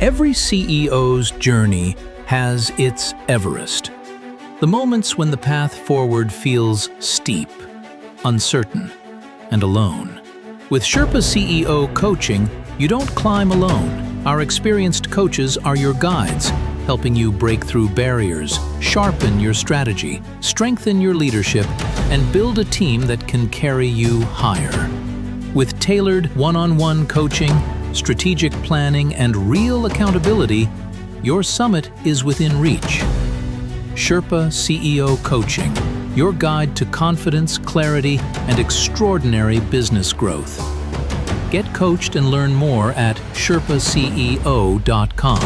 Every CEO's journey has its Everest. The moments when the path forward feels steep, uncertain, and alone. With Sherpa CEO Coaching, you don't climb alone. Our experienced coaches are your guides, helping you break through barriers, sharpen your strategy, strengthen your leadership, and build a team that can carry you higher. With tailored one-on-one coaching, strategic planning, and real accountability, your summit is within reach. Sherpa CEO Coaching, your guide to confidence, clarity, and extraordinary business growth. Get coached and learn more at sherpaceo.com.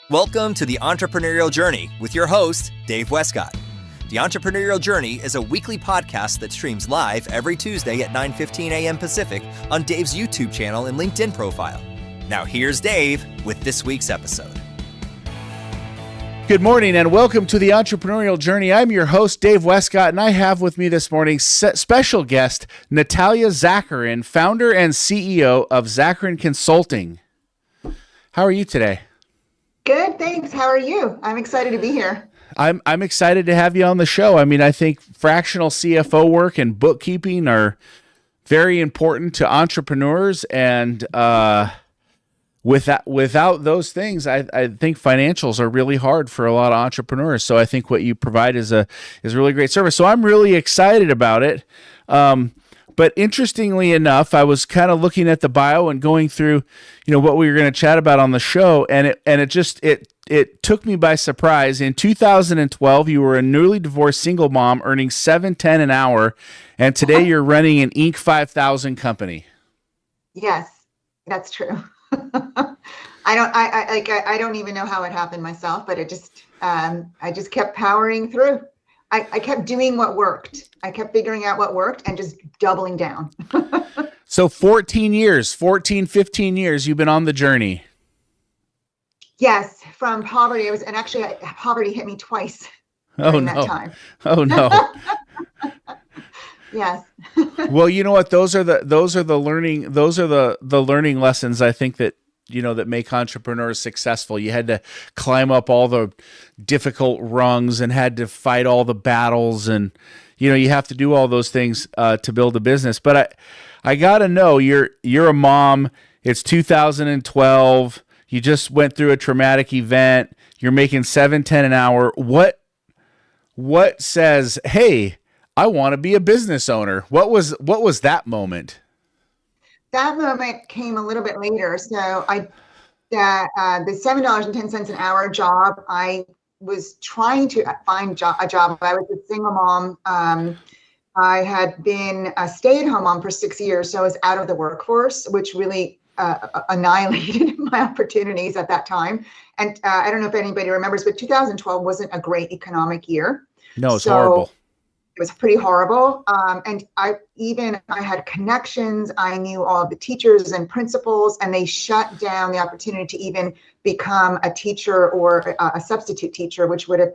Welcome to the Entrepreneurial Journey with your host, Dave Westcott. The Entrepreneurial Journey is a weekly podcast that streams live every Tuesday at 9:15 a.m. Pacific on Dave's YouTube channel and LinkedIn profile. Now here's Dave with this week's episode. Good morning and welcome to the Entrepreneurial Journey. I'm your host, Dave Westcott, and I have with me this morning special guest, Natalia Zacharin, founder and CEO of Zacharin Consulting. How are you today? Good, thanks. How are you? I'm excited to be here. I'm excited to have you on the show. I mean, I think fractional CFO work and bookkeeping are very important to entrepreneurs, and without those things, I think financials are really hard for a lot of entrepreneurs. So I think what you provide is really great service. So I'm really excited about it. But interestingly enough, I was kind of looking at the bio and going through, what we were going to chat about on the show, and it took me by surprise. In 2012, you were a newly divorced single mom earning $7.10 an hour, and today you're running an Inc. 5000 company. Yes, that's true. I don't even know how it happened myself, but I just kept powering through. I kept doing what worked. I kept figuring out what worked and just doubling down. So 15 years, you've been on the journey. Yes, from poverty. Poverty hit me twice during that time. Oh no. Yes. Well, you know what? Those are the learning lessons I think that that make entrepreneurs successful. You had to climb up all the difficult rungs and had to fight all the battles, and you have to do all those things to build a business. But I gotta know, you're a mom. It's 2012. You just went through a traumatic event. You're making $7.10 an hour. What says, hey, I want to be a business owner? What was that moment? That moment came a little bit later. So the $7.10 an hour job, I was trying to find a job. I was a single mom. I had been a stay-at-home mom for 6 years, so I was out of the workforce, which really annihilated my opportunities at that time. And I don't know if anybody remembers, but 2012 wasn't a great economic year. No, it's horrible. It was pretty horrible. And I had connections. I knew all of the teachers and principals, and they shut down the opportunity to even become a teacher or a substitute teacher, which would have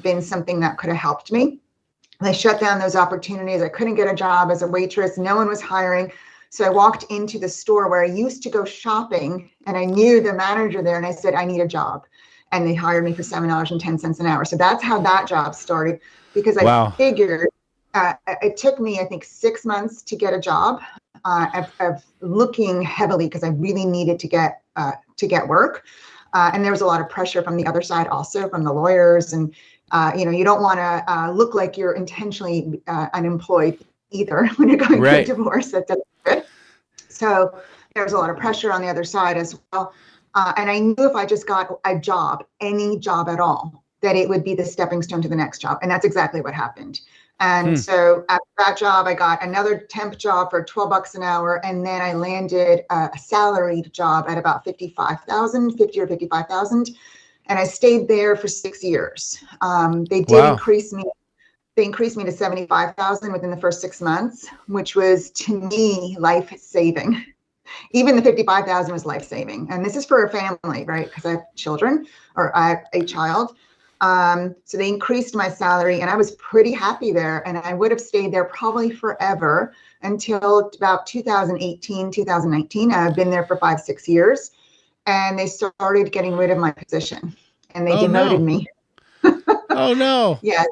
been something that could have helped me. They shut down those opportunities. I couldn't get a job as a waitress. No one was hiring. So I walked into the store where I used to go shopping, and I knew the manager there, and I said, I need a job. And they hired me for $7.10 an hour. So that's how that job started, because I figured it took me, I think, 6 months to get a job of looking heavily, because I really needed to get work. And there was a lot of pressure from the other side, also from the lawyers. And, you don't want to look like you're intentionally unemployed either when you're going through a divorce. That doesn't good. So there was a lot of pressure on the other side as well. And I knew if I just got a job, any job at all, that it would be the stepping stone to the next job. And that's exactly what happened. And so after that job, I got another temp job for $12 an hour. And then I landed a salaried job at about $50,000 or $55,000. And I stayed there for 6 years. They did increase me. They increased me to $75,000 within the first 6 months, which was, to me, life-saving. Even the $55,000 was life-saving. And this is for a family, right? Because I have children, or I have a child. So they increased my salary, and I was pretty happy there. And I would have stayed there probably forever until about 2018, 2019. I've been there for 5, 6 years, and they started getting rid of my position, and they demoted me. Oh no. Yeah.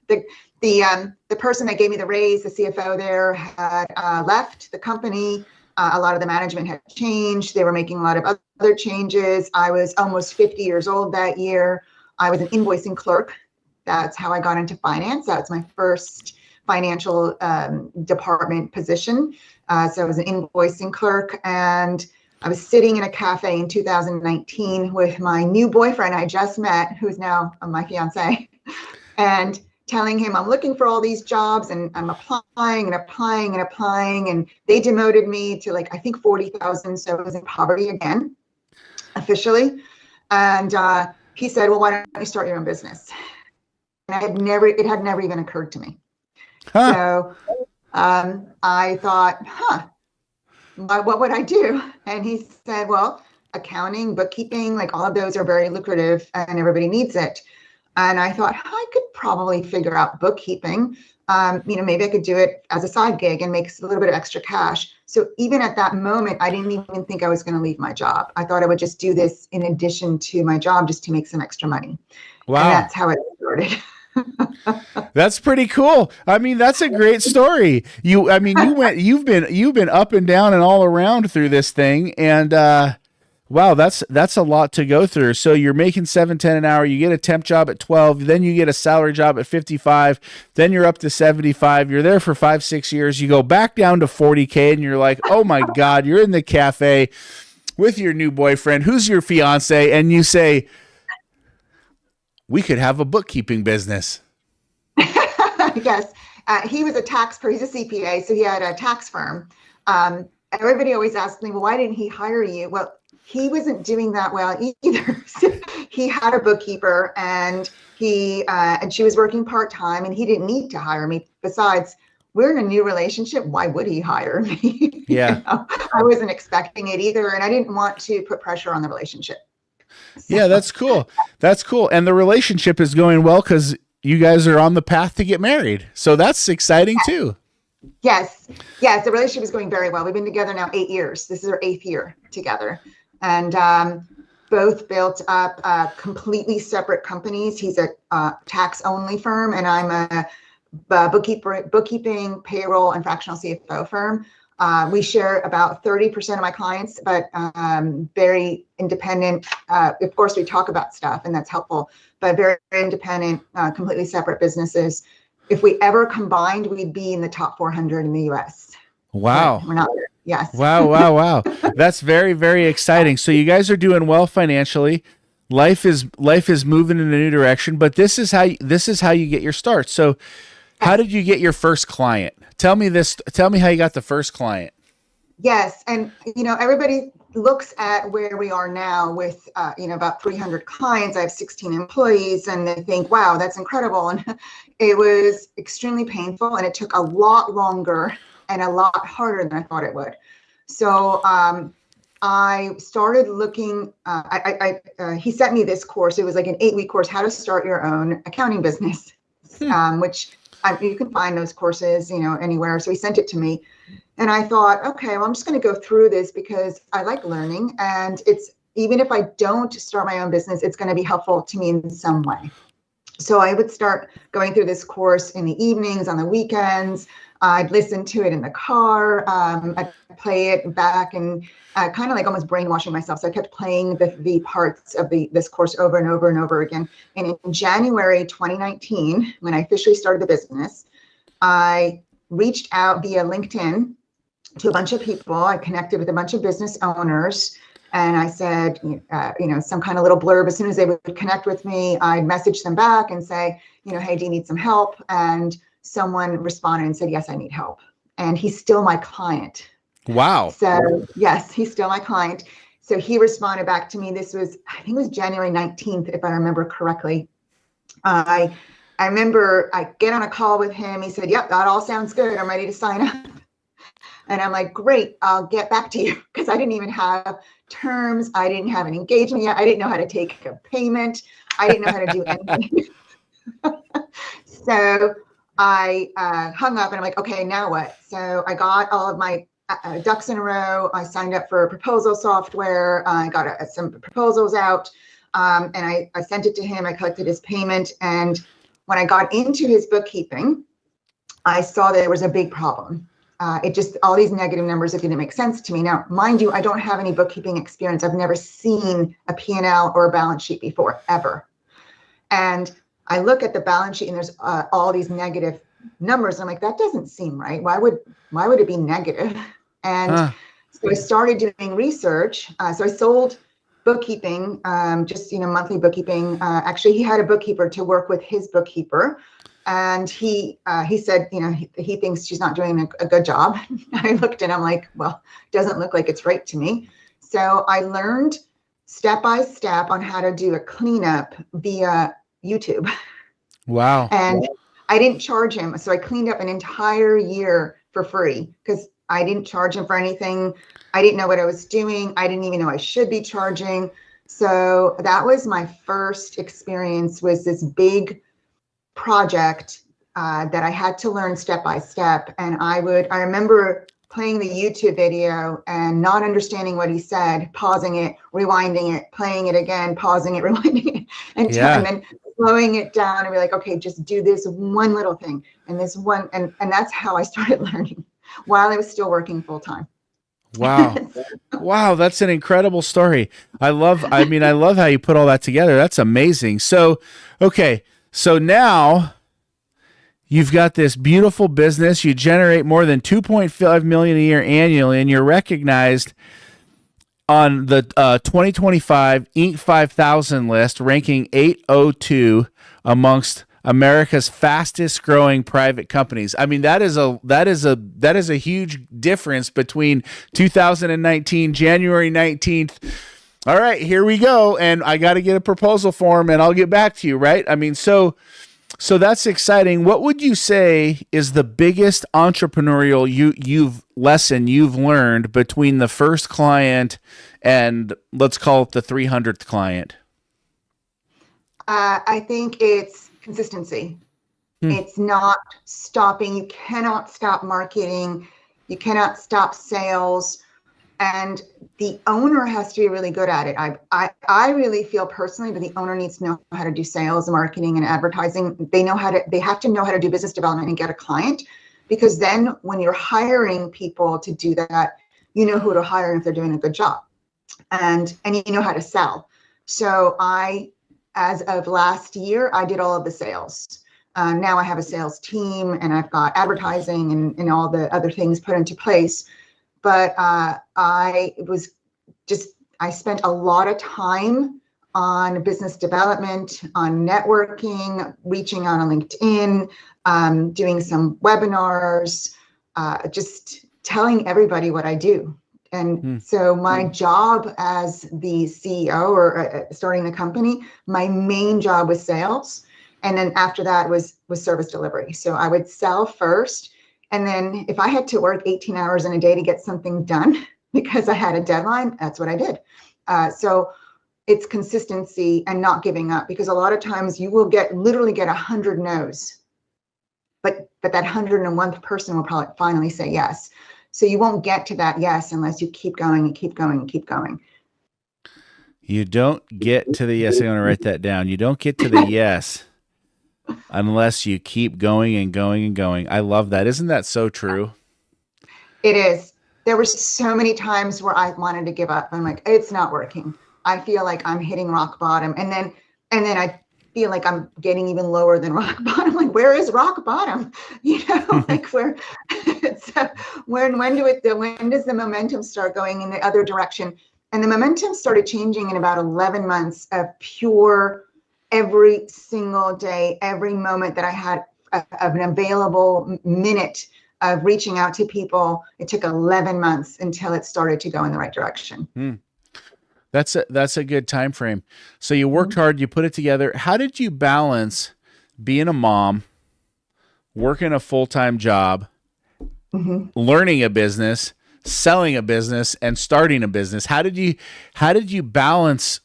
The person that gave me the raise, the CFO there, had left the company. A lot of the management had changed. They were making a lot of other changes. I was almost 50 years old that year. I was an invoicing clerk. That's how I got into finance. That was my first financial department position. So I was an invoicing clerk, and I was sitting in a cafe in 2019 with my new boyfriend I just met, who's now my fiance, and telling him I'm looking for all these jobs, and I'm applying and applying and applying, and they demoted me to I think 40,000. So I was in poverty again, officially. And he said, well, why don't you start your own business? And it had never even occurred to me. Huh. So I thought, what would I do? And he said, well, accounting, bookkeeping, all of those are very lucrative and everybody needs it. And I thought I could probably figure out bookkeeping. Maybe I could do it as a side gig and make a little bit of extra cash. So even at that moment, I didn't even think I was going to leave my job. I thought I would just do this in addition to my job, just to make some extra money. Wow. And that's how it started. That's pretty cool. I mean, that's a great story. You've been up and down and all around through this thing. And, wow, that's a lot to go through. So you're making $7.10 an hour. You get a temp job at 12, then you get a salary job at 55, then you're up to 75. You're there for 5-6 years. You go back down to 40K, and you're like, oh my God, you're in the cafe with your new boyfriend, who's your fiance, and you say, we could have a bookkeeping business. Yes, he was he's a CPA, so he had a tax firm. Everybody always asks me, well, why didn't he hire you? Well, he wasn't doing that well either. So he had a bookkeeper, and she was working part-time, and he didn't need to hire me. Besides, we're in a new relationship. Why would he hire me? Yeah. I wasn't expecting it either, and I didn't want to put pressure on the relationship. So, yeah, that's cool. That's cool. And the relationship is going well because you guys are on the path to get married. So that's exciting too. Yes. The relationship is going very well. We've been together now 8 years. This is our 8th year together. And both built up completely separate companies. He's a tax-only firm, and I'm a bookkeeping, payroll, and fractional CFO firm. We share about 30% of my clients, but very independent. Of course, we talk about stuff, and that's helpful, but very, very independent, completely separate businesses. If we ever combined, we'd be in the top 400 in the US. Wow. But we're not there. Yes. Wow. That's very, very exciting. So you guys are doing well financially. Life is moving in a new direction, but this is how you get your start. So how did you get your first client? Tell me how you got the first client. Yes. And, everybody looks at where we are now with, about 300 clients. I have 16 employees, and they think, wow, that's incredible. And it was extremely painful, and it took a lot longer and a lot harder than I thought it would. So I started looking, he sent me this course. It was like an 8-week course, how to start your own accounting business, which you can find those courses, anywhere. So he sent it to me, and I thought, okay, well, I'm just going to go through this because I like learning, and even if I don't start my own business, it's going to be helpful to me in some way. So I would start going through this course in the evenings, on the weekends. I'd listen to it in the car. I'd play it back, and kind of like almost brainwashing myself. So I kept playing the parts of this course over and over and over again. And in January 2019, when I officially started the business, I reached out via LinkedIn to a bunch of people. I connected with a bunch of business owners, and I said, some kind of little blurb. As soon as they would connect with me, I'd message them back and say, hey, do you need some help? And someone responded and said, yes, I need help. And he's still my client. Wow. So yes, he's still my client. So he responded back to me. This was, I think it was January 19th, if I remember correctly. I remember I get on a call with him. He said, yep, that all sounds good. I'm ready to sign up. And I'm like, great, I'll get back to you, because I didn't even have terms. I didn't have an engagement yet. I didn't know how to take a payment. I didn't know how to do anything. So I hung up and I'm like, okay, now what? So I got all of my ducks in a row. I signed up for proposal software. I got some proposals out, and I sent it to him. I collected his payment. And when I got into his bookkeeping, I saw that there was a big problem. It just, all these negative numbers, it didn't make sense to me. Now, mind you, I don't have any bookkeeping experience. I've never seen a P&L or a balance sheet before, ever. And I look at the balance sheet and there's all these negative numbers. I'm like, that doesn't seem right. Why would it be negative? And so I started doing research. So I sold bookkeeping, just, monthly bookkeeping. Actually, he had a bookkeeper to work with his bookkeeper. And he said, he thinks she's not doing a good job. I looked and I'm like, well, it doesn't look like it's right to me. So I learned step by step on how to do a cleanup via YouTube. Wow. And I didn't charge him. So I cleaned up an entire year for free because I didn't charge him for anything. I didn't know what I was doing. I didn't even know I should be charging. So that was my first experience, was this big project that I had to learn step by step. And I remember playing the YouTube video and not understanding what he said, pausing it, rewinding it, playing it again, pausing it, rewinding it, and then slowing it down and be like, okay, just do this one little thing and this one. And that's how I started learning while I was still working full time. Wow. Wow. That's an incredible story. I love how you put all that together. That's amazing. So, okay. So now you've got this beautiful business. You generate more than 2.5 million a year annually, and you're recognized on the 2025 Inc. 5000 list, ranking 802 amongst America's fastest growing private companies. I mean, that is a huge difference between 2019, January 19th. All right, here we go. And I got to get a proposal form and I'll get back to you. Right. I mean, so that's exciting. What would you say is the biggest entrepreneurial lesson you've learned between the first client and let's call it the 300th client? I think it's consistency. It's not stopping. You cannot stop marketing. You cannot stop sales. And the owner has to be really good at it. I really feel personally that the owner needs to know how to do sales, marketing, and advertising. They have to know how to do business development and get a client, because then when you're hiring people to do that, you know who to hire if they're doing a good job, and you know how to sell. So as of last year, I did all of the sales. Now I have a sales team and I've got advertising and all the other things put into place. But I spent a lot of time on business development, on networking, reaching out on LinkedIn, doing some webinars, just telling everybody what I do. And so my job as the CEO or starting the company, my main job was sales. And then after that was service delivery. So I would sell first. And then if I had to work 18 hours in a day to get something done because I had a deadline, that's what I did. So it's consistency and not giving up, because a lot of times you will literally get 100 no's, but that 101st person will probably finally say yes. So you won't get to that yes unless you keep going and keep going and keep going. You don't get to the yes. I'm going to write that down. You don't get to the yes unless you keep going and going and going. I love that. Isn't that so true? It is. There were so many times where I wanted to give up. I'm like, it's not working. I feel like I'm hitting rock bottom. And then I feel like I'm getting even lower than rock bottom. Like, where is rock bottom? Like when does the momentum start going in the other direction? And the momentum started changing in about 11 months of pure, every single day, every moment that I had of an available minute of reaching out to people. It took 11 months until it started to go in the right direction. That's a good time frame. So you worked hard, you put it together. How did you balance being a mom, working a full-time job, learning a business, selling a business, and starting a business? How did you balance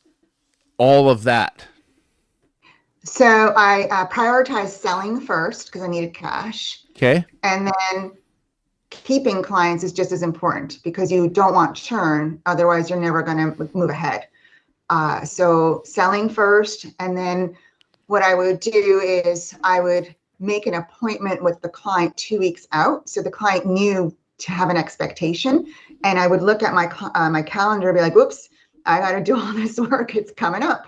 all of that? So I prioritized selling first because I needed cash. Okay. And then keeping clients is just as important because you don't want churn. Otherwise, you're never going to move ahead. So selling first. And then what I would do is I would make an appointment with the client 2 weeks out. So the client knew to have an expectation. And I would look at my calendar and be like, whoops, I got to do all this work. It's coming up.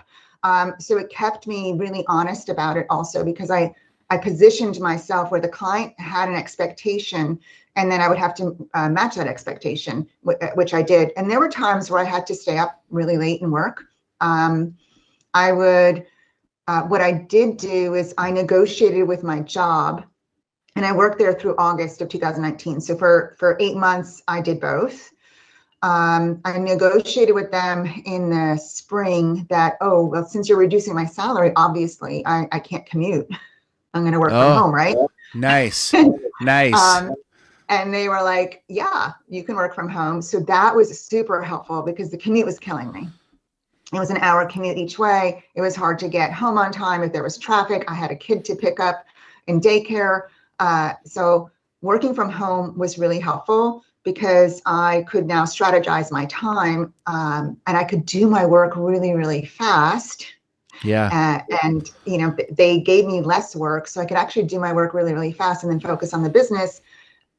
So it kept me really honest about it also because I positioned myself where the client had an expectation and then I would have to match that expectation, which I did. And there were times where I had to stay up really late and work. What I did do is I negotiated with my job and I worked there through August of 2019. So for 8 months, I did both. I negotiated with them in the spring that, oh, well, since you're reducing my salary, obviously I can't commute. I'm going to work from home, right? Nice. Nice. And they were like, yeah, you can work from home. So that was super helpful because the commute was killing me. It was an hour commute each way. It was hard to get home on time. If there was traffic, I had a kid to pick up in daycare. So working from home was really helpful because I could now strategize my time and I could do my work really, really fast. Yeah. And, they gave me less work so I could actually do my work really, really fast and then focus on the business.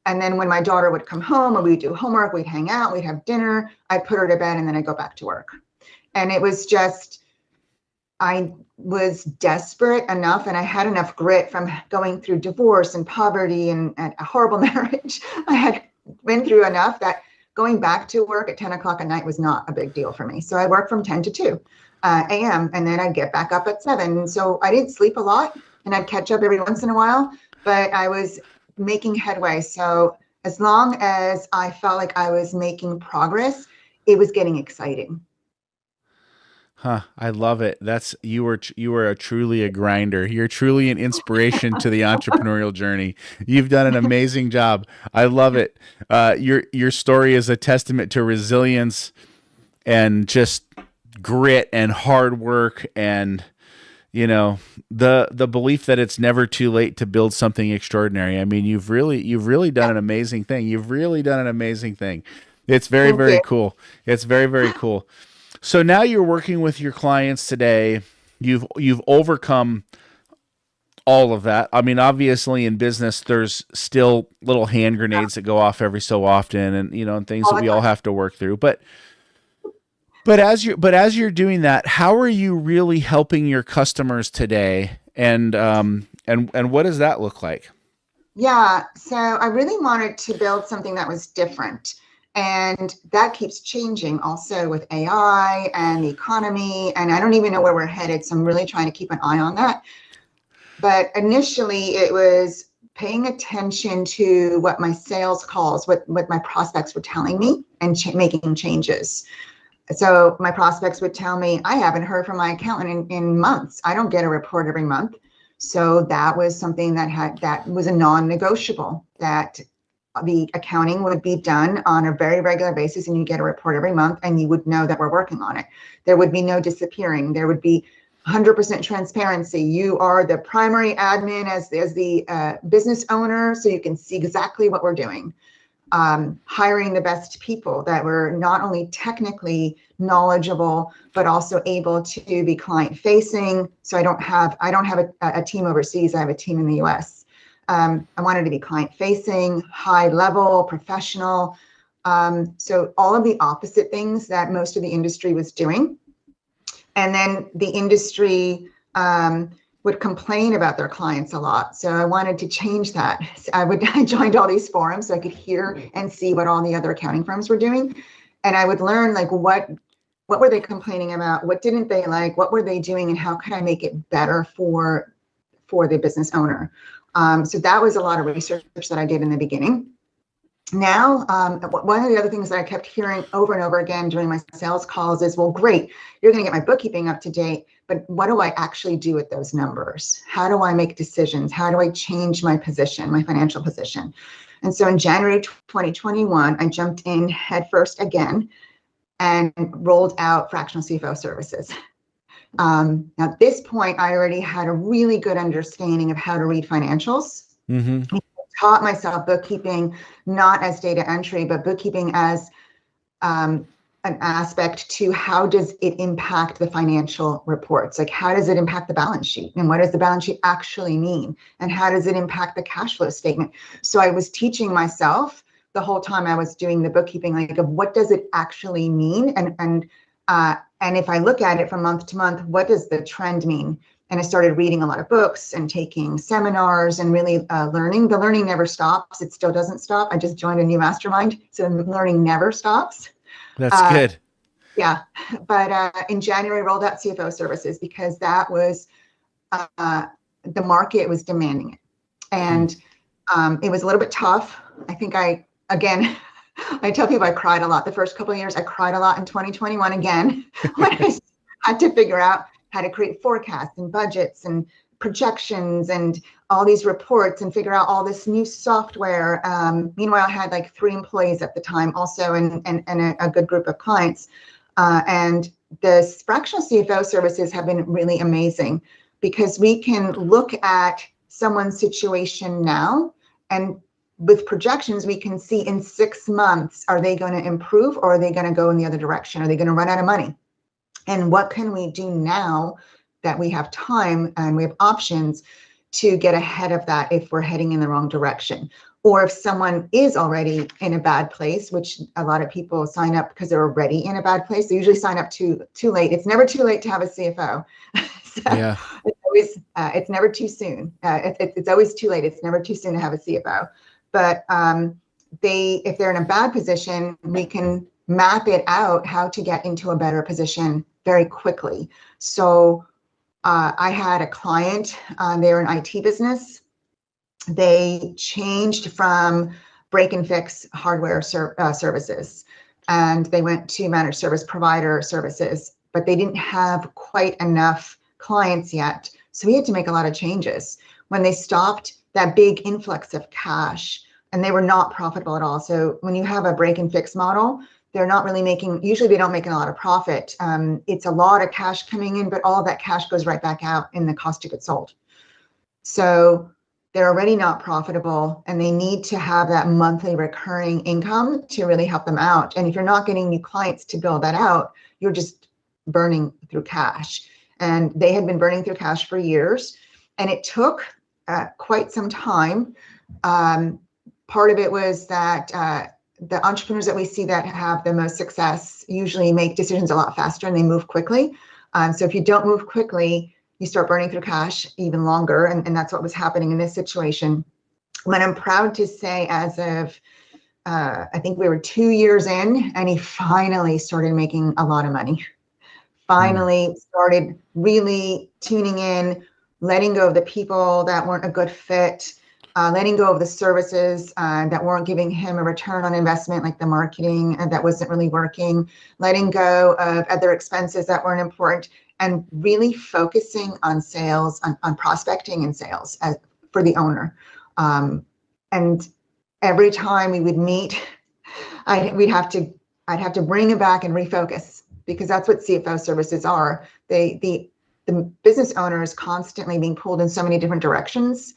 And then when my daughter would come home and we'd do homework, we'd hang out, we'd have dinner, I'd put her to bed and then I'd go back to work. And it was just, I was desperate enough and I had enough grit from going through divorce and poverty and a horrible marriage. I had been through enough that going back to work at 10 o'clock at night was not a big deal for me. So I worked from 10 to 2 a.m. and then I'd get back up at 7. So I didn't sleep a lot and I'd catch up every once in a while, but I was making headway. So as long as I felt like I was making progress, it was getting exciting. Huh. I love it. You were truly a grinder. You're truly an inspiration to the entrepreneurial journey. You've done an amazing job. I love it. Your story is a testament to resilience and just grit and hard work and the belief that it's never too late to build something extraordinary. I mean, you've really done an amazing thing. You've really done an amazing thing. It's very, very cool. It's very, very cool. So now you're working with your clients today. You've overcome all of that. I mean, obviously in business, there's still little hand grenades that go off every so often, and and things that we all have to work through. But as you're doing that, how are you really helping your customers today? And what does that look like? Yeah, so I really wanted to build something that was different. And that keeps changing also with AI and the economy. And I don't even know where we're headed. So I'm really trying to keep an eye on that. But initially it was paying attention to what my sales calls, what my prospects were telling me and making changes. So my prospects would tell me, I haven't heard from my accountant in months. I don't get a report every month. So that was something that was a non-negotiable, that the accounting would be done on a very regular basis and you get a report every month and you would know that we're working on it. There would be no disappearing. There would be 100% transparency. You are the primary admin as the business owner, so you can see exactly what we're doing. Hiring the best people that were not only technically knowledgeable, but also able to be client facing. So I don't have a team overseas. I have a team in the US. I wanted to be client facing, high level, professional. So all of the opposite things that most of the industry was doing. And then the industry would complain about their clients a lot. So I wanted to change that. So I joined all these forums so I could hear and see what all the other accounting firms were doing. And I would learn like what were they complaining about? What didn't they like? What were they doing? And how could I make it better for the business owner? So that was a lot of research that I did in the beginning. Now, one of the other things that I kept hearing over and over again during my sales calls is, well, great, you're going to get my bookkeeping up to date, but what do I actually do with those numbers? How do I make decisions? How do I change my position, my financial position? And so in January 2021, I jumped in headfirst again and rolled out fractional CFO services. At this point, I already had a really good understanding of how to read financials. Mm-hmm. I taught myself bookkeeping, not as data entry, but bookkeeping as an aspect to how does it impact the financial reports? Like, how does it impact the balance sheet? And what does the balance sheet actually mean? And how does it impact the cash flow statement? So I was teaching myself the whole time I was doing the bookkeeping, like, of what does it actually mean? And if I look at it from month to month, what does the trend mean? And I started reading a lot of books and taking seminars and really learning. The learning never stops. It still doesn't stop. I just joined a new mastermind, so learning never stops. That's good. Yeah, but in January, rolled out CFO services because that was the market was demanding it, and it was a little bit tough. I think I tell people I cried a lot the first couple of years. I cried a lot in 2021 again when I had to figure out how to create forecasts and budgets and projections and all these reports and figure out all this new software. Meanwhile, I had like 3 employees at the time also and a good group of clients. And the fractional CFO services have been really amazing because we can look at someone's situation now, and with projections, we can see in 6 months, are they going to improve or are they going to go in the other direction? Are they going to run out of money? And what can we do now that we have time and we have options to get ahead of that if we're heading in the wrong direction? Or if someone is already in a bad place, which a lot of people sign up because they're already in a bad place. They usually sign up too late. It's never too late to have a CFO. So Yeah. it's never too soon. It's always too late. It's never too soon to have a CFO. But if they're in a bad position, we can map it out how to get into a better position very quickly. So I had a client, they're an IT business. They changed from break and fix hardware services, and they went to managed service provider services, but they didn't have quite enough clients yet. So we had to make a lot of changes. When they stopped that big influx of cash, and they were not profitable at all. So when you have a break and fix model, they're not really usually they don't make a lot of profit. It's a lot of cash coming in, but all of that cash goes right back out in the cost of goods sold. So they're already not profitable and they need to have that monthly recurring income to really help them out. And if you're not getting new clients to build that out, you're just burning through cash. And they had been burning through cash for years, and it took quite some time. Part of it was that the entrepreneurs that we see that have the most success usually make decisions a lot faster and they move quickly. So if you don't move quickly, you start burning through cash even longer. And that's what was happening in this situation. But I'm proud to say, as of, I think we were 2 years in, and he finally started making a lot of money. Finally started really tuning in, letting go of the people that weren't a good fit, letting go of the services that weren't giving him a return on investment, like the marketing that wasn't really working, letting go of other expenses that weren't important, and really focusing on sales, on prospecting and sales for the owner. And every time we would meet, I'd have to bring him back and refocus, because that's what CFO services are. The business owner is constantly being pulled in so many different directions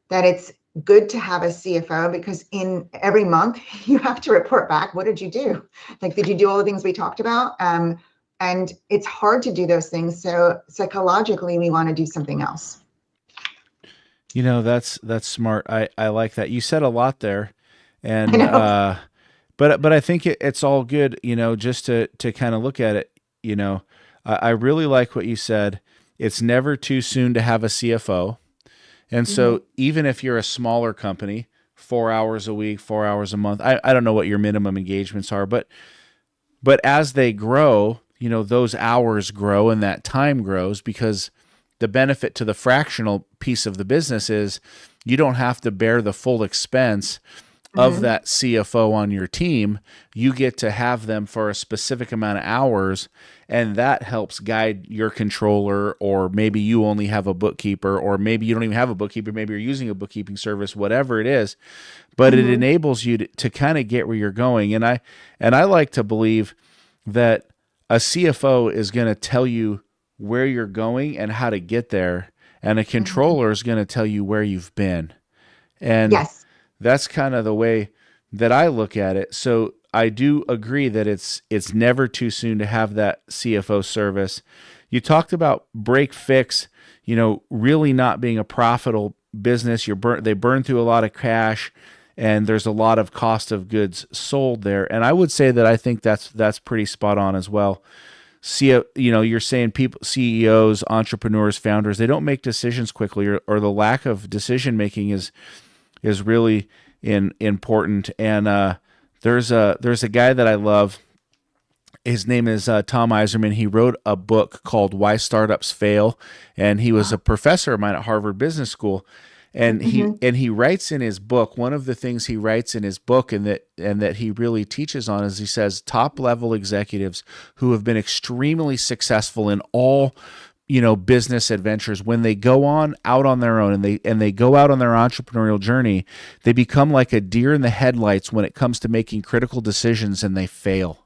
that it's good to have a CFO, because in every month you have to report back. What did you do? Like, did you do all the things we talked about? And it's hard to do those things. So psychologically, we want to do something else. You know, that's smart. I like that. You said a lot there, and but I think it's all good. You know, just to kind of look at it. You know, I really like what you said. It's never too soon to have a CFO. And so even if you're a smaller company, 4 hours a week, 4 hours a month, I don't know what your minimum engagements are, but as they grow, you know, those hours grow and that time grows, because the benefit to the fractional piece of the business is you don't have to bear the full expense of that CFO on your team. You get to have them for a specific amount of hours, and that helps guide your controller, or maybe you only have a bookkeeper, or maybe you don't even have a bookkeeper, maybe you're using a bookkeeping service, whatever it is, but it enables you to kind of get where you're going. And I like to believe that a CFO is going to tell you where you're going and how to get there. And a controller is going to tell you where you've been. And Yes. that's kind of the way that I look at it. So I do agree that it's never too soon to have that CFO service. You talked about break fix, really not being a profitable business. They burn through a lot of cash, and there's a lot of cost of goods sold there. And I would say that I think that's pretty spot on as well. You're saying people, CEOs, entrepreneurs, founders, they don't make decisions quickly, or the lack of decision making is really important. And there's a guy that I love. His name is Tom Iserman. He wrote a book called Why Startups Fail, and he was a professor of mine at Harvard Business School. And he writes in his book, one of the things he writes in his book and that he really teaches on is, he says, top level executives who have been extremely successful in all business adventures, when they go out on their own and they go out on their entrepreneurial journey, they become like a deer in the headlights when it comes to making critical decisions, and they fail.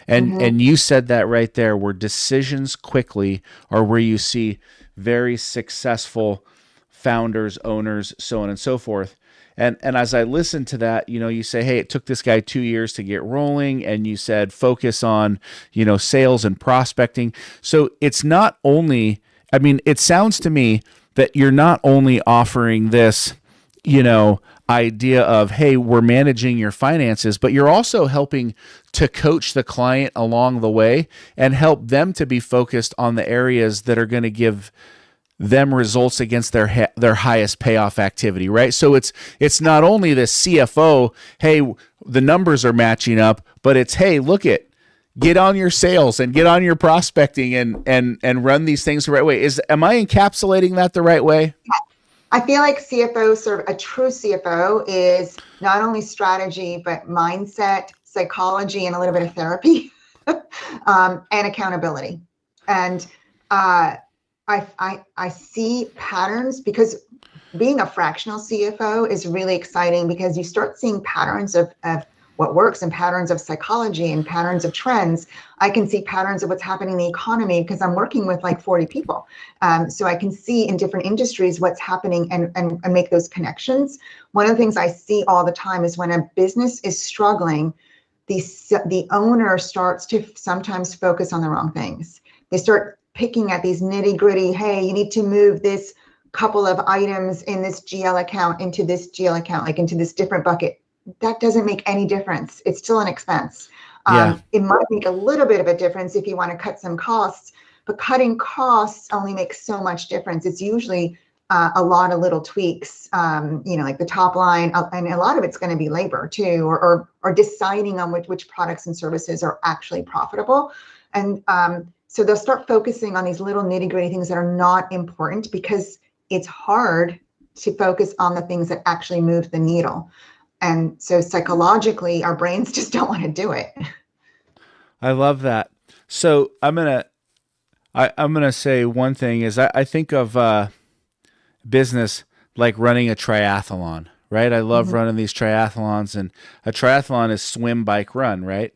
And you said that right there, where decisions quickly are where you see very successful founders, owners, so on and so forth. And as I listened to that, you say, hey, it took this guy 2 years to get rolling, and you said focus on, sales and prospecting. So it's not only, it sounds to me that you're not only offering this, idea of, hey, we're managing your finances, but you're also helping to coach the client along the way and help them to be focused on the areas that are going to give them results against their highest payoff activity, right? So it's not only the CFO, hey, the numbers are matching up, but it's, hey, get on your sales and get on your prospecting and run these things the right way. Am I encapsulating that the right way? I feel like a true CFO is not only strategy, but mindset, psychology, and a little bit of therapy, and accountability. And I see patterns, because being a fractional CFO is really exciting, because you start seeing patterns of what works and patterns of psychology and patterns of trends. I can see patterns of what's happening in the economy because I'm working with like 40 people. So I can see in different industries what's happening and make those connections. One of the things I see all the time is when a business is struggling, the owner starts to sometimes focus on the wrong things. They start picking at these nitty gritty, hey, you need to move this couple of items in this GL account into this GL account, like into this different bucket. That doesn't make any difference. It's still an expense. It might make a little bit of a difference if you want to cut some costs, but cutting costs only makes so much difference. It's usually a lot of little tweaks, like the top line, and a lot of it's going to be labor too, or deciding on which products and services are actually profitable. And so they'll start focusing on these little nitty gritty things that are not important, because it's hard to focus on the things that actually move the needle. And so psychologically, our brains just don't want to do it. I love that. So I'm gonna say one thing is I think of business like running a triathlon, right? I love running these triathlons, and a triathlon is swim, bike, run, right?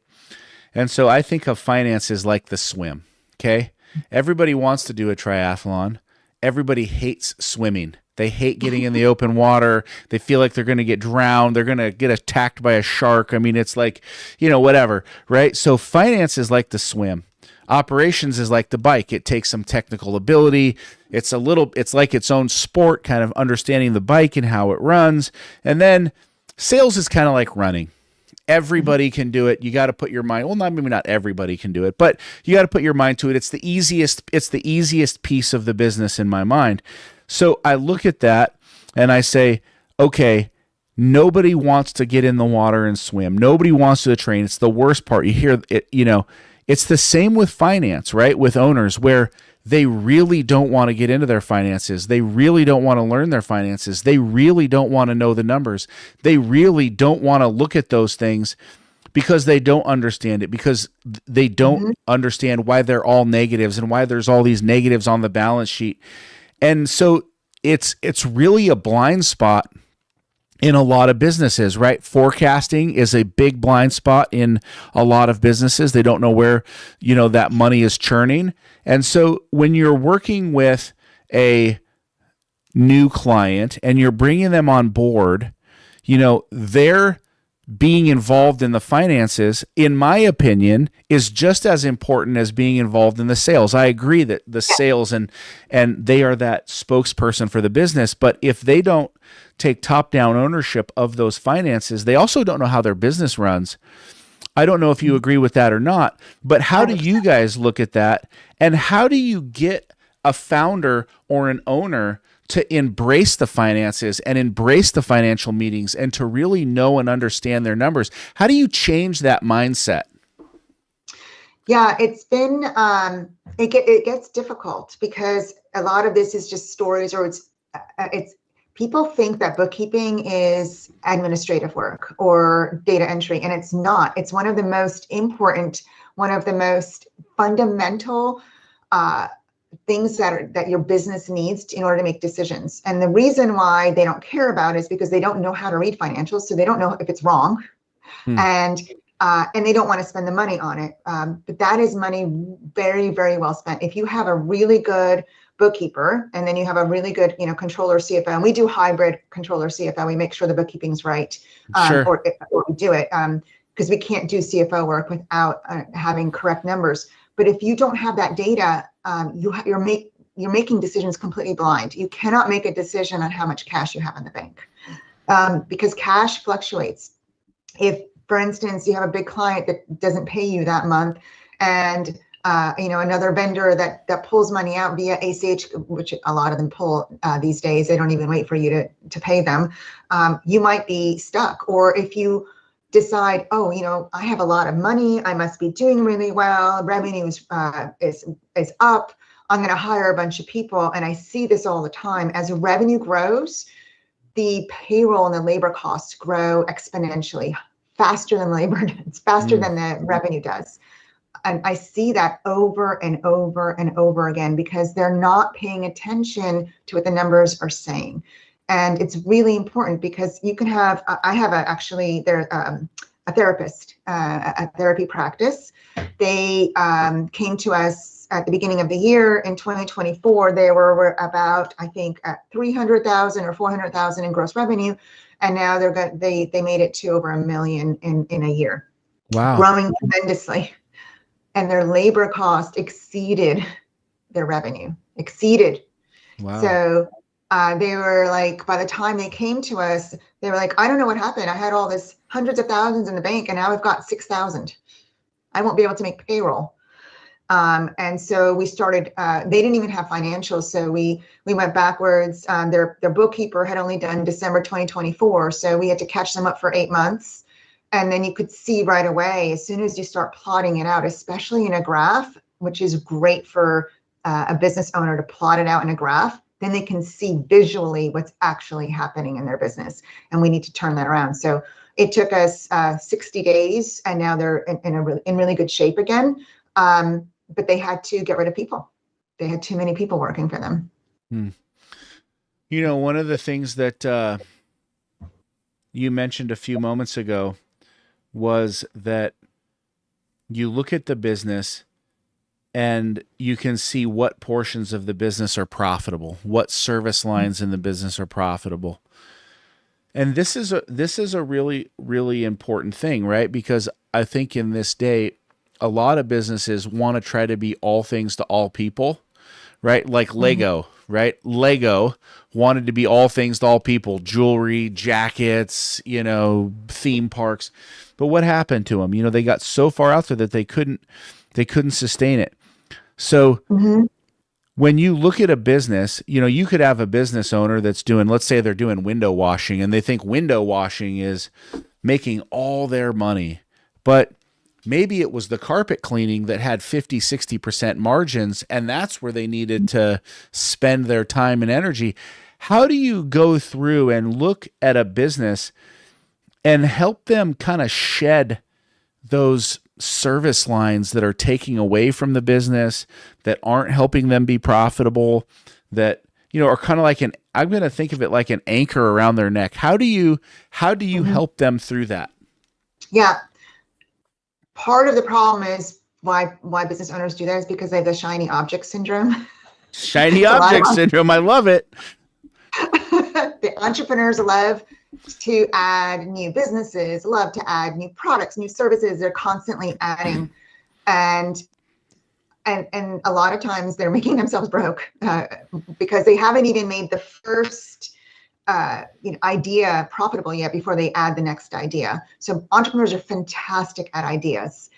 And so I think of finances like the swim. Okay, everybody wants to do a triathlon. Everybody hates swimming. They hate getting in the open water. They feel like they're going to get drowned. They're going to get attacked by a shark. It's like, whatever, right? So finance is like the swim. Operations is like the bike. It takes some technical ability. It's like its own sport, kind of understanding the bike and how it runs. And then sales is kind of like running. Everybody can do it. You got to put your mind. Well, maybe not everybody can do it, but you got to put your mind to it. It's the easiest piece of the business in my mind. So I look at that and I say, okay, nobody wants to get in the water and swim. Nobody wants to train. It's the worst part. You hear it, it's the same with finance, right? With owners, where they really don't want to get into their finances. They really don't want to learn their finances. They really don't want to know the numbers. They really don't want to look at those things because they don't understand it, because they don't understand why they're all negatives and why there's all these negatives on the balance sheet. And so it's really a blind spot in a lot of businesses, right? Forecasting is a big blind spot in a lot of businesses. They don't know where, that money is churning. And so when you're working with a new client and you're bringing them on board, they're being involved in the finances, in my opinion, is just as important as being involved in the sales. I agree that the sales and they are that spokesperson for the business, but if they don't take top-down ownership of those finances, they also don't know how their business runs. I don't know if you agree with that or not, but how do you guys look at that? And how do you get a founder or an owner to embrace the finances and embrace the financial meetings and to really know and understand their numbers? How do you change that mindset? Yeah, it's been, it gets difficult because a lot of this is just stories, or it's people think that bookkeeping is administrative work or data entry, and it's not. It's one of the most important, one of the most fundamental things that your business needs in order to make decisions. And the reason why they don't care about it is because they don't know how to read financials, so they don't know if it's wrong, and they don't want to spend the money on it. But that is money very, very well spent. If you have a really good bookkeeper, and then you have a really good, controller, CFO, and we do hybrid controller, CFO. We make sure the bookkeeping's right, Sure. or we do it because we can't do CFO work without having correct numbers. But if you don't have that data, you're making decisions completely blind. You cannot make a decision on how much cash you have in the bank because cash fluctuates. If, for instance, you have a big client that doesn't pay you that month, and another vendor that pulls money out via ACH, which a lot of them pull these days, they don't even wait for you to pay them. You might be stuck. Or if you decide, I have a lot of money, I must be doing really well, revenue is up, I'm going to hire a bunch of people. And I see this all the time. As revenue grows, the payroll and the labor costs grow exponentially faster than labor does, faster than the revenue does. And I see that over and over and over again because they're not paying attention to what the numbers are saying. And it's really important because you can have, I have a therapist, a therapy practice. They came to us at the beginning of the year in 2024. They were about, I think, at 300,000 or 400,000 in gross revenue. And now they made it to over $1 million in a year. Wow. Growing tremendously. And their labor cost exceeded their revenue, Wow. So they were like, by the time they came to us, they were like, I don't know what happened. I had all this hundreds of thousands in the bank and now I've got 6,000. I won't be able to make payroll. And so we started, they didn't even have financials. So we went backwards. Their bookkeeper had only done December 2024. So we had to catch them up for 8 months. And then you could see right away, as soon as you start plotting it out, especially in a graph, which is great for a business owner to plot it out in a graph, then they can see visually what's actually happening in their business. And we need to turn that around. So it took us 60 days, and now they're in really good shape again. But they had to get rid of people. They had too many people working for them. One of the things that you mentioned a few moments ago was that you look at the business and you can see what portions of the business are profitable, what service lines in the business are profitable. And this is a really, really important thing, right? Because I think in this day, a lot of businesses want to try to be all things to all people, right? Like Lego, right? Lego wanted to be all things to all people, jewelry, jackets, theme parks. But what happened to them? They got so far out there that they couldn't sustain it. So when you look at a business, you could have a business owner that's doing, let's say they're doing window washing, and they think window washing is making all their money. But maybe it was the carpet cleaning that had 50, 60% margins, and that's where they needed to spend their time and energy. How do you go through and look at a business and help them kind of shed those service lines that are taking away from the business, that aren't helping them be profitable, that are kind of like I'm going to think of it like an anchor around their neck? How do you help them through that? Yeah. Part of the problem is why business owners do that is because they have the shiny object syndrome. Shiny object syndrome. I love it. The entrepreneurs love to add new businesses, love to add new products, new services. They're constantly adding, and a lot of times they're making themselves broke because they haven't even made the first idea profitable yet before they add the next idea. So entrepreneurs are fantastic at ideas.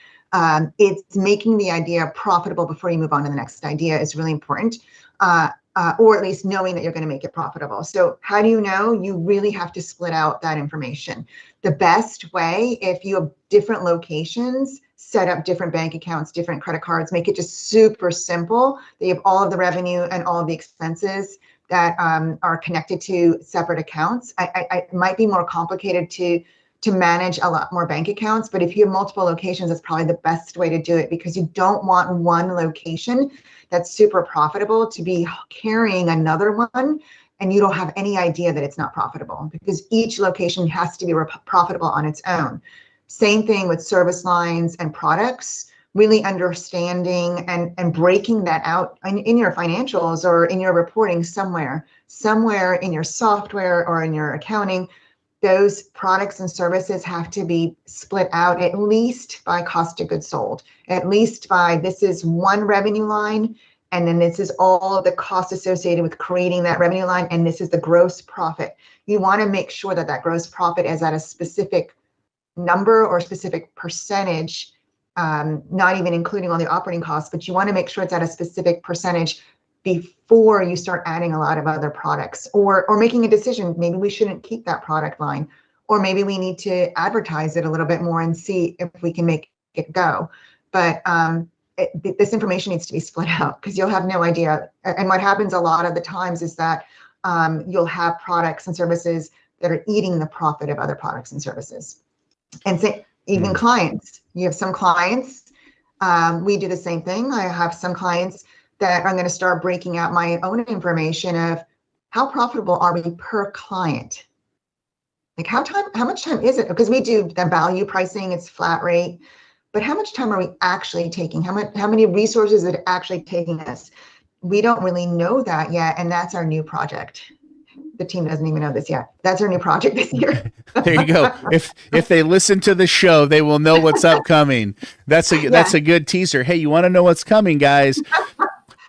It's making the idea profitable before you move on to the next idea is really important. Or at least knowing that you're going to make it profitable. So how do you know? You really have to split out that information. The best way, if you have different locations, set up different bank accounts, different credit cards, make it just super simple. They have all of the revenue and all of the expenses that are connected to separate accounts. It might be more complicated to manage a lot more bank accounts, but if you have multiple locations, that's probably the best way to do it, because you don't want one location that's super profitable to be carrying another one and you don't have any idea that it's not profitable, because each location has to be profitable on its own. Same thing with service lines and products, really understanding and breaking that out in your financials or in your reporting somewhere in your software or in your accounting. Those products and services have to be split out at least by cost of goods sold, at least by this is one revenue line, and then this is all of the costs associated with creating that revenue line, and this is the gross profit. You want to make sure that that gross profit is at a specific number or specific percentage, not even including all the operating costs, but you want to make sure it's at a specific percentage before you start adding a lot of other products, or making a decision, maybe we shouldn't keep that product line, or maybe we need to advertise it a little bit more and see if we can make it go. But this information needs to be split out, because you'll have no idea. And what happens a lot of the times is that you'll have products and services that are eating the profit of other products and services. And say, even clients, you have some clients, we do the same thing. I have some clients that I'm going to start breaking out my own information of how profitable are we per client? Like how much time is it? Because we do the value pricing, it's flat rate, but how much time are we actually taking? How many resources is it actually taking us? We don't really know that yet. And that's our new project. The team doesn't even know this yet. That's our new project this year. There you go. If they listen to the show, they will know what's upcoming. That's a good teaser. Hey, you want to know what's coming, guys?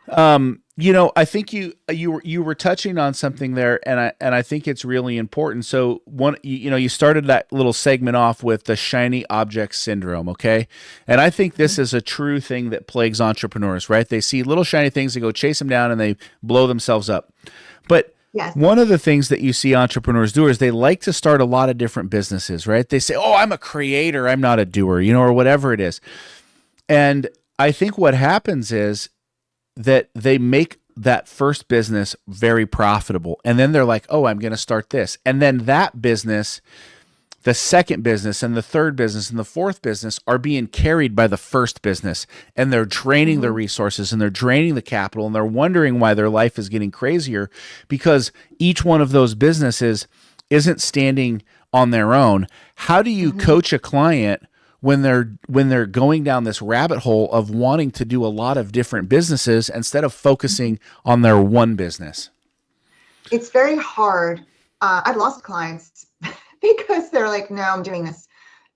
I think you were touching on something there, and I think it's really important. So you started that little segment off with the shiny object syndrome, okay? And I think this is a true thing that plagues entrepreneurs, right? They see little shiny things, they go chase them down, and they blow themselves up. But yes. One of the things that you see entrepreneurs do is they like to start a lot of different businesses, right? They say, "Oh, I'm a creator, I'm not a doer," or whatever it is. And I think what happens is that they make that first business very profitable. And then they're like, "Oh, I'm going to start this." And then that business, the second business and the third business and the fourth business are being carried by the first business. And they're draining their resources and they're draining the capital, and they're wondering why their life is getting crazier, because each one of those businesses isn't standing on their own. How do you coach a client when they're going down this rabbit hole of wanting to do a lot of different businesses instead of focusing on their one business? It's very hard. I've lost clients because they're like, "No, I'm doing this."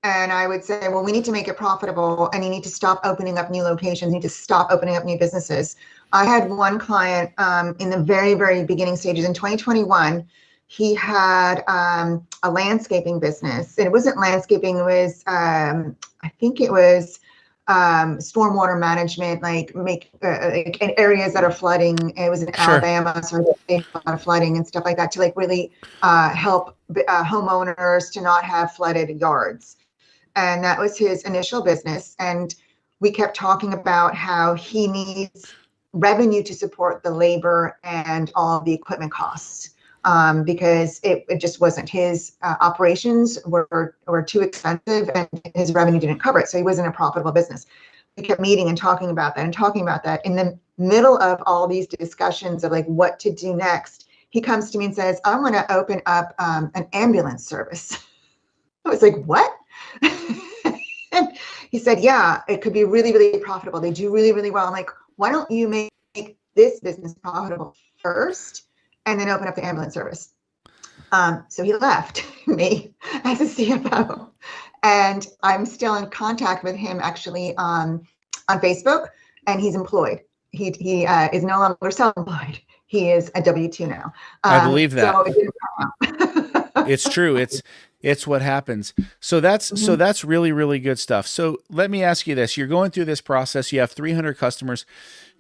And I would say, well, we need to make it profitable, and you need to stop opening up new locations. You need to stop opening up new businesses. I had one client in the very, very beginning stages in 2021. He had a landscaping business. And it wasn't landscaping, it was, I think it was stormwater management, like in areas that are flooding. It was in Alabama, so they had a lot of flooding and stuff like that, to like really help homeowners to not have flooded yards. And that was his initial business. And we kept talking about how he needs revenue to support the labor and all the equipment costs. Because it just wasn't, his operations were too expensive and his revenue didn't cover it. So he wasn't a profitable business. We kept meeting and talking about that. In the middle of all these discussions of like what to do next, he comes to me and says, "I want to open up an ambulance service." I was like, "What?" And he said, yeah, it could be really, really profitable. They do really, really well. I'm like, why don't you make this business profitable first and then open up the ambulance service? So he left me as a CFO, and I'm still in contact with him actually on Facebook, and he's employed. He is no longer self-employed. He is a W-2 now. I believe that. So it didn't come out. It's true. It's what happens. So that's really, really good stuff. So let me ask you this. You're going through this process. You have 300 customers.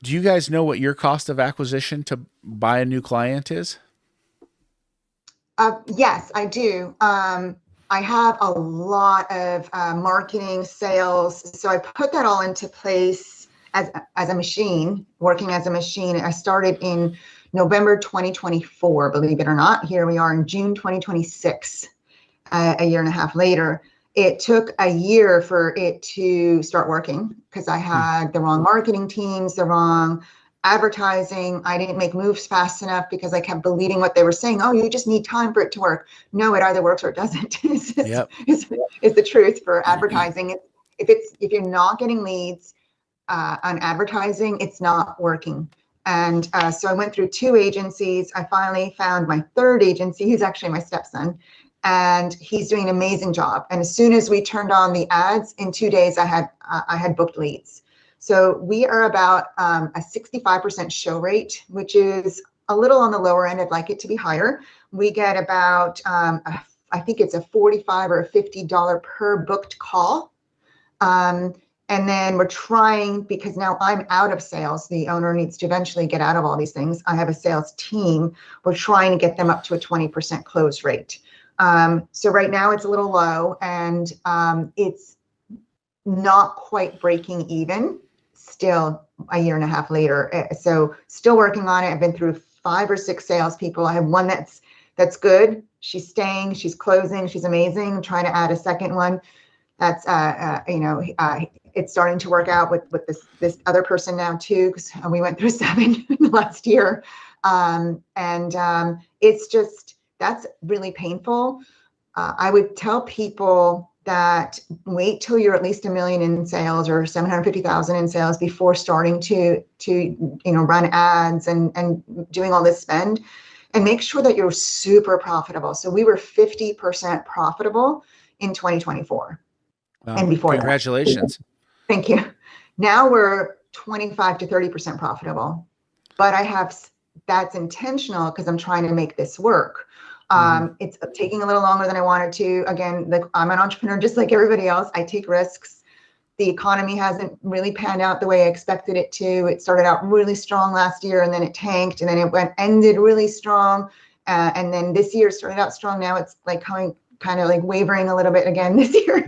Do you guys know what your cost of acquisition to buy a new client is? Yes, I do. I have a lot of marketing, sales. So I put that all into place as a machine, working as a machine. I started in November 2024, believe it or not. Here we are in June 2026, a year and a half later. It took a year for it to start working because I had the wrong marketing teams, the wrong advertising. I didn't make moves fast enough because I kept believing what they were saying. Oh, you just need time for it to work. No, it either works or it doesn't. It's the truth for advertising. If you're not getting leads on advertising, it's not working. And so I went through 2 agencies. I finally found my 3rd agency. He's actually my stepson, and he's doing an amazing job. And as soon as we turned on the ads, in 2 days, I had booked leads. So we are about a 65% show rate, which is a little on the lower end. I'd like it to be higher. We get about, I think it's a $45 or a $50 per booked call. And then we're trying, because now I'm out of sales, the owner needs to eventually get out of all these things. I have a sales team. We're trying to get them up to a 20% close rate. So right now it's a little low, and it's not quite breaking even still a year and a half later. So still working on it. I've been through 5 or 6 salespeople. I have one that's good. She's staying, she's closing, she's amazing. I'm trying to add a second one. That's it's starting to work out with this other person now too, because we went through 7 last year. It's just, that's really painful. I would tell people that wait till you're at least $1 million in sales or 750,000 in sales before starting to run ads and doing all this spend, and make sure that you're super profitable. So we were 50% profitable in 2024. Wow. And before Congratulations. that. Thank you. Now we're 25 to 30% profitable, but that's intentional because I'm trying to make this work. It's taking a little longer than I wanted to. Again, I'm an entrepreneur just like everybody else. I take risks. The economy hasn't really panned out the way I expected it to. It started out really strong last year, and then it tanked, and then it ended really strong. And then this year started out strong. Now it's like kind of like wavering a little bit again this year.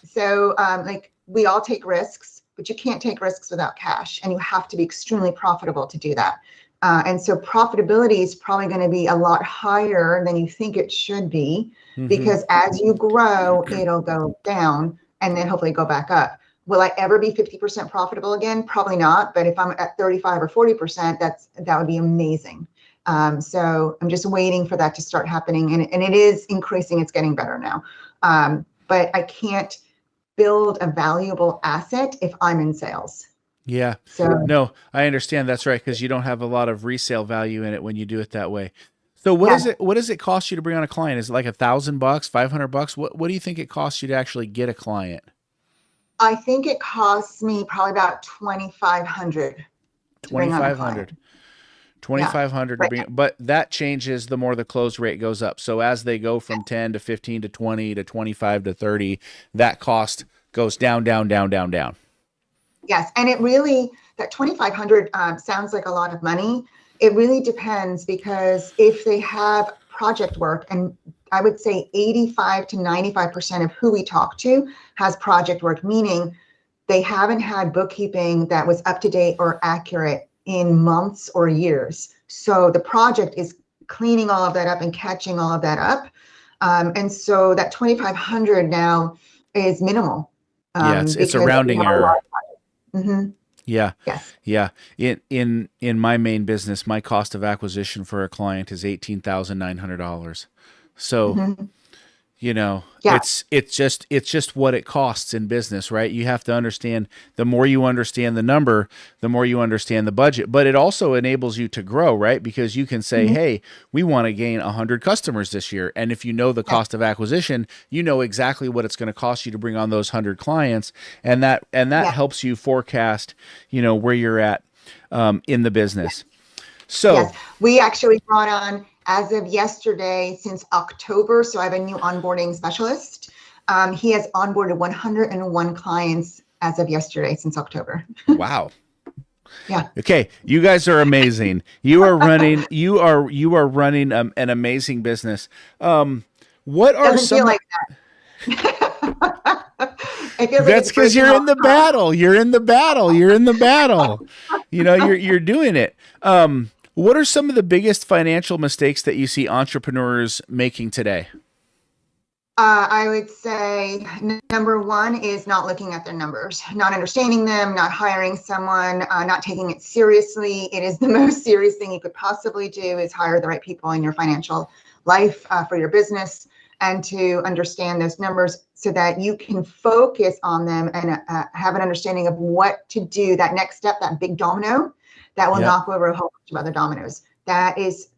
So like we all take risks, but you can't take risks without cash, and you have to be extremely profitable to do that. And so profitability is probably going to be a lot higher than you think it should be, because as you grow, it'll go down and then hopefully go back up. Will I ever be 50% profitable again? Probably not. But if I'm at 35 or 40%, that would be amazing. So I'm just waiting for that to start happening. And it is increasing. It's getting better now. But I can't build a valuable asset if I'm in sales. Yeah. So no, I understand. That's right. Because you don't have a lot of resale value in it when you do it that way. So what does it cost you to bring on a client? Is it like $1,000, $500? What do you think it costs you to actually get a client? I think it costs me probably about $2,500. $2,500. $2,500 to bring, but that changes the more the close rate goes up. So as they go from 10 to 15 to 20 to 25 to 30, that cost goes down, down, down, down, down. Yes, and it really, that $2,500 sounds like a lot of money. It really depends, because if they have project work, and I would say 85 to 95% of who we talk to has project work, meaning they haven't had bookkeeping that was up to date or accurate in months or years. So the project is cleaning all of that up and catching all of that up. And so that $2,500 now is minimal. It's a rounding error. Yeah. Yes. Yeah. In my main business, my cost of acquisition for a client is $18,900. So, Yeah. It's just what it costs in business, right? You have to understand, the more you understand the number, the more you understand the budget, but it also enables you to grow, right? Because you can say, hey, we want to gain 100 customers this year. And if you know the cost of acquisition, you know exactly what it's going to cost you to bring on those 100 clients. And that helps you forecast, where you're at in the business. So yes, we actually brought on, as of yesterday, since October, so I have a new onboarding specialist. He has onboarded 101 clients as of yesterday, since October. Wow. Yeah. Okay, you guys are amazing. You are running an amazing business. What are Doesn't some feel like that. It feels like That's it's because breaking you're all in the battle. You're in the battle. You're in the battle. You're doing it. What are some of the biggest financial mistakes that you see entrepreneurs making today? I would say number one is not looking at their numbers, not understanding them, not hiring someone, not taking it seriously. It is the most serious thing you could possibly do, is hire the right people in your financial life for your business, and to understand those numbers so that you can focus on them and have an understanding of what to do, that next step, that big domino that will knock over a whole bunch of other dominoes. That is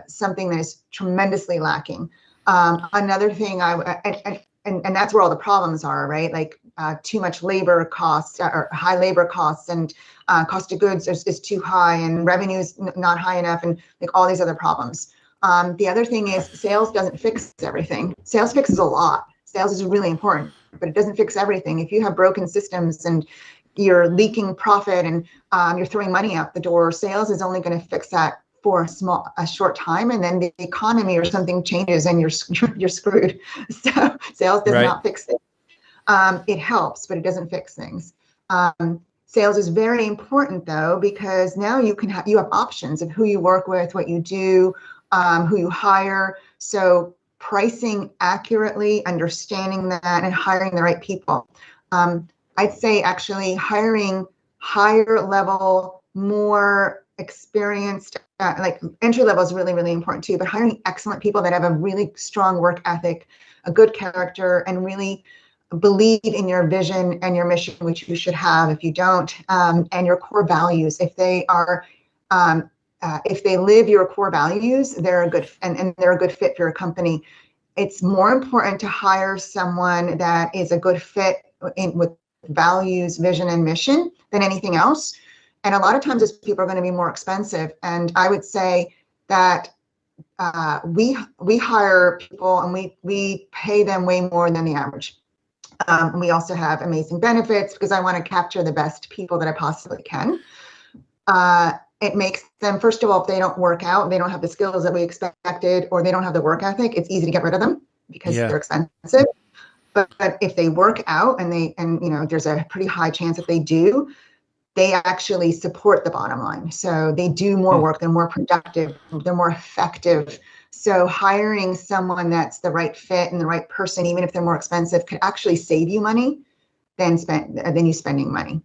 something that is tremendously lacking. Another thing, and that's where all the problems are, right? Like too much labor costs, or high labor costs, and cost of goods is too high, and revenue's not high enough, and like all these other problems. The other thing is, sales doesn't fix everything. Sales fixes a lot. Sales is really important, but it doesn't fix everything. If you have broken systems and you're leaking profit and you're throwing money out the door, sales is only going to fix that for a short time, and then the economy or something changes and you're screwed. So sales does not fix it. It helps, but it doesn't fix things. Sales is very important though, because now you have options of who you work with, what you do, who you hire. So pricing accurately, understanding that, and hiring the right people. I'd say actually hiring higher level, more experienced, like entry level is really, really important too, but hiring excellent people that have a really strong work ethic, a good character, and really believe in your vision and your mission, which you should have if you don't, and your core values. If they are, if they live your core values, they're a good, and they're a good fit for your company. It's more important to hire someone that is a good fit with values, vision, and mission than anything else. And a lot of times those people are going to be more expensive. And I would say that we hire people and we pay them way more than the average. We also have amazing benefits because I want to capture the best people that I possibly can. It makes them, first of all, if they don't work out, they don't have the skills that we expected, or they don't have the work ethic, it's easy to get rid of them because they're expensive. But if they work out and there's a pretty high chance that they do, they actually support the bottom line. So they do more work, they're more productive, they're more effective. So hiring someone that's the right fit and the right person, even if they're more expensive, could actually save you money than you spending money.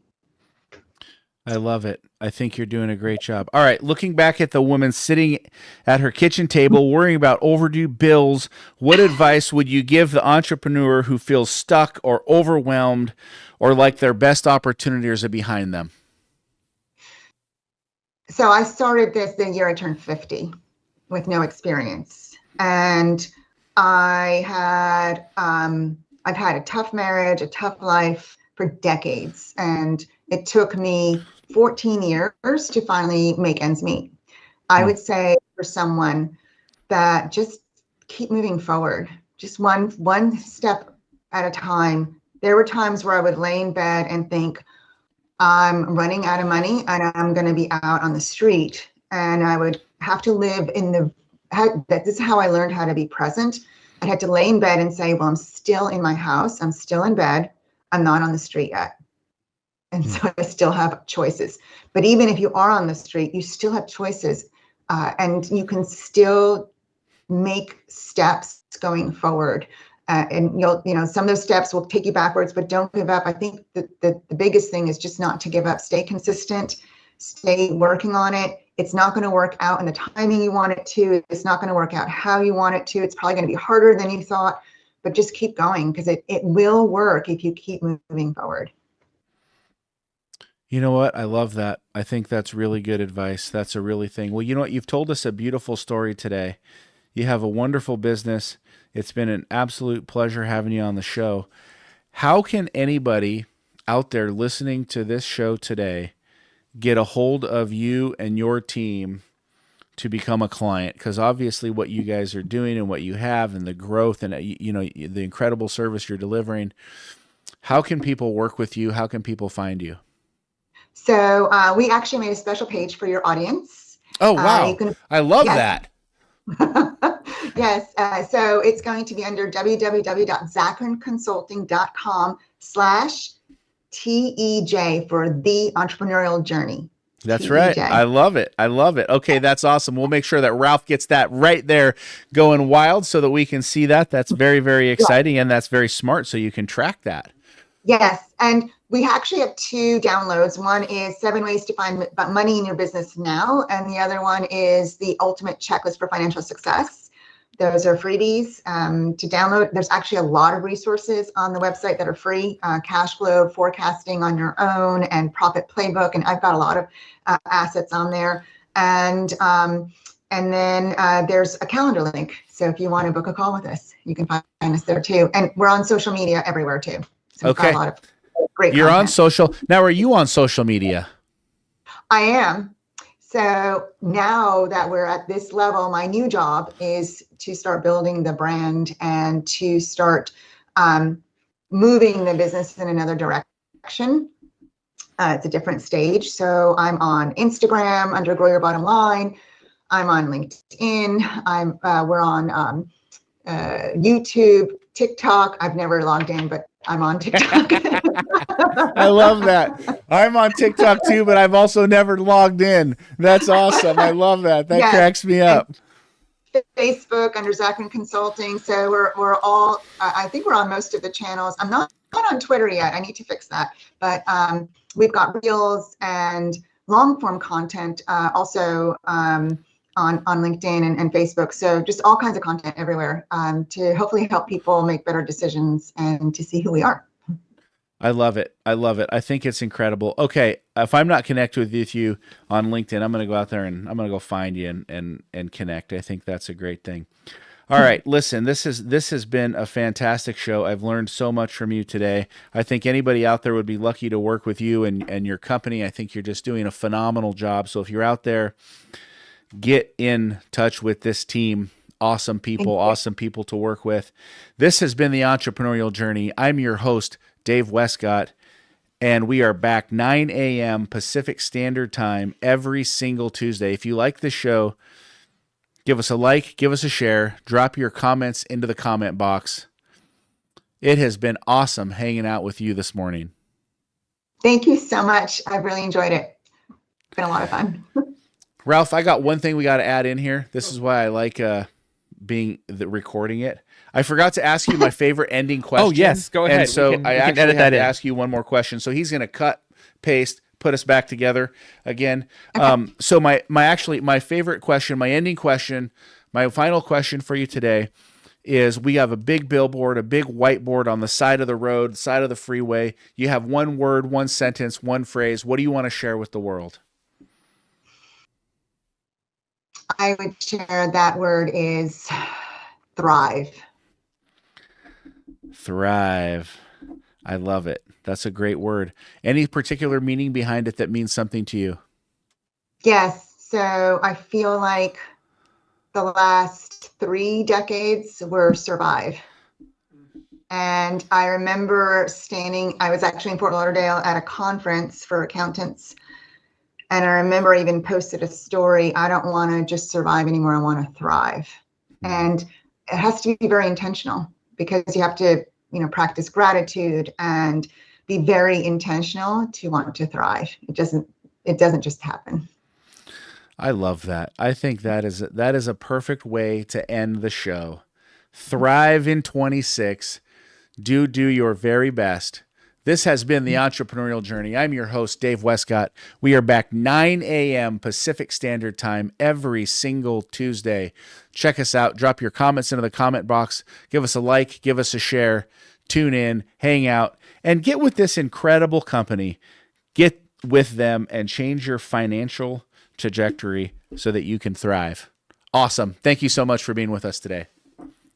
I love it. I think you're doing a great job. All right, looking back at the woman sitting at her kitchen table worrying about overdue bills, what advice would you give the entrepreneur who feels stuck or overwhelmed, or like their best opportunities are behind them? So I started this the year I turned 50 with no experience. And I've had a tough marriage, a tough life for decades. And it took me 14 years to finally make ends meet. I would say for someone that just keep moving forward, just one step at a time. There were times where I would lay in bed and think, I'm running out of money and I'm going to be out on the street. And I would have to live this is how I learned how to be present. I had to lay in bed and say, well, I'm still in my house. I'm still in bed. I'm not on the street yet. And so I still have choices. But even if you are on the street, you still have choices, and you can still make steps going forward. And some of those steps will take you backwards, but don't give up. I think the biggest thing is just not to give up. Stay consistent, stay working on it. It's not going to work out in the timing you want it to. It's not going to work out how you want it to. It's probably going to be harder than you thought, but just keep going, because it will work if you keep moving forward. You know what? I love that. I think that's really good advice. That's a really thing. Well, you know what? You've told us a beautiful story today. You have a wonderful business. It's been an absolute pleasure having you on the show. How can anybody out there listening to this show today get a hold of you and your team to become a client? Because obviously what you guys are doing and what you have and the growth and, you know, the incredible service you're delivering, how can people work with you? How can people find you? So we actually made a special page for your audience. Oh, wow. I love Yes. that. Yes. So it's going to be under www.zacharinconsulting.com/TEJ for the entrepreneurial journey. That's TEJ. right. I love it. I love it. Okay, that's awesome. We'll make sure that Ralph gets that right there going wild so that we can see that. That's very, very exciting, and that's very smart, so you can track that. Yes. And we actually have 2 downloads. One is 7 ways to find money in your business now. And the other one is the ultimate checklist for financial success. Those are freebies to download. There's actually a lot of resources on the website that are free, cash flow forecasting on your own and profit playbook. And I've got a lot of assets on there. And then there's a calendar link. So if you want to book a call with us, you can find us there too. And we're on social media everywhere too. So we've got a lot of great You're content. on social. Now, are you on social media? I am. So now that we're at this level, my new job is to start building the brand and to start moving the business in another direction. It's a different stage. So I'm on Instagram under Grow Your Bottom Line. I'm on LinkedIn. We're on YouTube, TikTok. I've never logged in, but I'm on TikTok. I love that. I'm on TikTok too, but I've also never logged in. That's awesome. I love that. That cracks me up. And Facebook under Zacharin Consulting. So we're all, I think we're on most of the channels. I'm not on Twitter yet. I need to fix that. But we've got reels and long form content also on LinkedIn and Facebook. So just all kinds of content everywhere to hopefully help people make better decisions and to see who we are. I love it. I love it. I think it's incredible. Okay, if I'm not connected with you on LinkedIn, I'm going to go out there and I'm going to go find you and connect. I think that's a great thing. All right, listen, this has been a fantastic show. I've learned so much from you today. I think anybody out there would be lucky to work with you and your company. I think you're just doing a phenomenal job. So if you're out there, get in touch with this team. Awesome people to work with. This has been the Entrepreneurial Journey. I'm your host, Dave Westcott, and we are back 9 a.m. Pacific Standard Time every single Tuesday. If you like the show, give us a like, give us a share, drop your comments into the comment box. It has been awesome hanging out with you this morning. Thank you so much. I've really enjoyed it. It's been a lot of fun. Ralph, I got one thing we got to add in here. This is why I like recording it. I forgot to ask you my favorite ending question. Oh, yes. Go ahead. And so I actually have to ask you one more question. So he's going to cut, paste, put us back together again. Okay. So my favorite question, my ending question, my final question for you today is we have a big billboard, a big whiteboard on the side of the road, side of the freeway. You have one word, one sentence, one phrase. What do you want to share with the world? I would share that word is thrive. Thrive. I love it. That's a great word. Any particular meaning behind it that means something to you? Yes. So I feel like the last 3 decades were survive. And I remember I was actually in Fort Lauderdale at a conference for accountants. And I remember I even posted a story. I don't want to just survive anymore. I want to thrive. And it has to be very intentional because you have to, practice gratitude and be very intentional to want to thrive. It doesn't just happen. I love that. I think that is a perfect way to end the show. Thrive in 26. Do your very best. This has been the Entrepreneurial Journey. I'm your host, Dave Westcott. We are back 9 a.m. Pacific Standard Time every single Tuesday. Check us out. Drop your comments into the comment box. Give us a like. Give us a share. Tune in. Hang out. And get with this incredible company. Get with them and change your financial trajectory so that you can thrive. Awesome. Thank you so much for being with us today.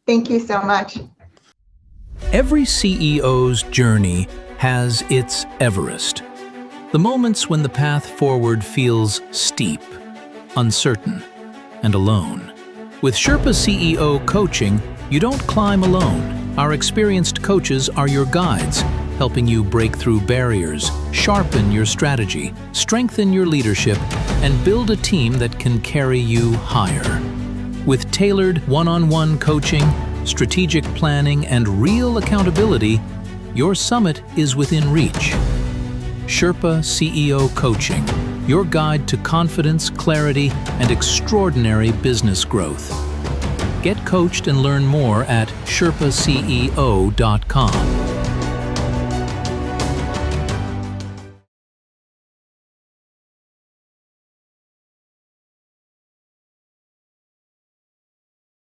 Thank you so much. Every CEO's journey has its Everest. The moments when the path forward feels steep, uncertain, and alone. With Sherpa CEO Coaching, you don't climb alone. Our experienced coaches are your guides, helping you break through barriers, sharpen your strategy, strengthen your leadership, and build a team that can carry you higher. With tailored one-on-one coaching, strategic planning, and real accountability, your summit is within reach. Sherpa CEO Coaching, your guide to confidence, clarity, and extraordinary business growth. Get coached and learn more at sherpaceo.com.